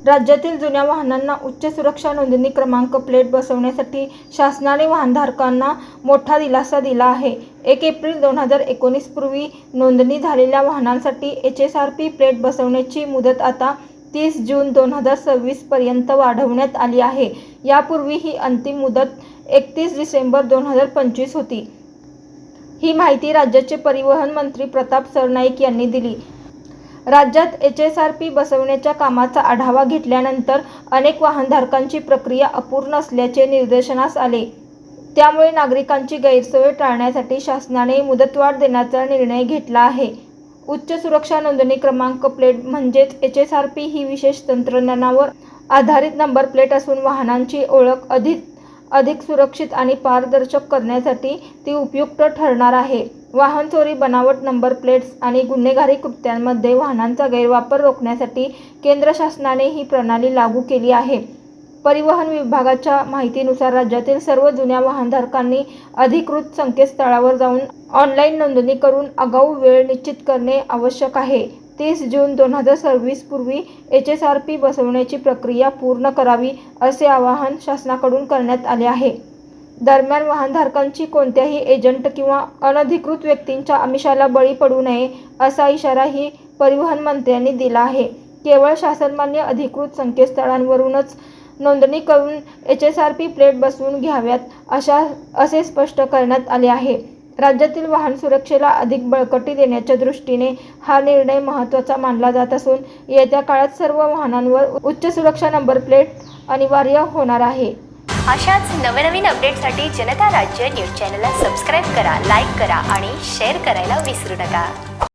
राज्यातील जुन्या वाहनांना उच्च सुरक्षा नोंदणी क्रमांक प्लेट बसवण्यासाठी शासनाने वाहनधारकांना मोठा दिलासा दिला आहे। 1 एप्रिल 2019 पूर्वी नोंदणी झालेल्या वाहनांसाठी HSRP प्लेट बसवण्याची मुदत आता 30 जून 2026 पर्यंत वाढवण्यात आली आहे। यापूर्वी ही अंतिम मुदत 31 डिसेंबर 2025 होती। ही माहिती राज्याचे परिवहन मंत्री प्रताप सरनाईक यांनी दिली। राज्यात HSRP बसवण्याच्या कामाचा आढावा घेतल्यानंतर अनेक वाहनधारकांची प्रक्रिया अपूर्ण असल्याचे निदर्शनास आले। त्यामुळे नागरिकांची गैरसोय टाळण्यासाठी शासनाने मुदतवाढ देण्याचा निर्णय घेतला आहे। उच्च सुरक्षा नोंदणी क्रमांक प्लेट म्हणजेच HSRP ही विशेष तंत्रज्ञानावर आधारित नंबर प्लेट असून वाहनांची ओळख अधिक सुरक्षित आणि पारदर्शक करण्यासाठी ती उपयुक्त ठरणार आहे। वाहन चोरी, बनावट नंबर प्लेट्स आणि गुन्हेगारी कृत्यांमध्ये वाहनांचा गैरवापर रोखण्यासाठी केंद्र शासनाने ही प्रणाली लागू केली आहे। परिवहन विभागाच्या माहितीनुसार राज्यातील सर्व जुन्या वाहनधारकांनी अधिकृत संकेतस्थळावर जाऊन ऑनलाईन नोंदणी करून आगाऊ वेळ निश्चित करणे आवश्यक आहे। 30 जून 2026 पूर्वी HSRP बसवण्याची प्रक्रिया पूर्ण करावी असे आवाहन शासनाकडून करण्यात आले आहे। दरम्यान वाहनधारकांची कोणत्याही एजंट किंवा अनधिकृत व्यक्तींच्या आमिषाला बळी पडू नये असा इशाराही परिवहन मंत्र्यांनी दिला आहे। केवळ शासनमान्य अधिकृत संकेतस्थळांवरूनच नोंदणी करून HSRP प्लेट बसवून घ्याव्यात असे स्पष्ट करण्यात आले आहे। राज्यातील वाहन सुरक्षेला अधिक बळकटी देण्याच्या दृष्टीने हा निर्णय महत्त्वाचा मानला जात असून येत्या काळात सर्व वाहनांवर उच्च सुरक्षा नंबर प्लेट अनिवार्य होणार आहे। अशाच नवनवीन अपडेटसाठी जनता राज्य न्यूज चॅनलला सबस्क्राईब करा, लाईक करा आणि शेअर करायला विसरू नका।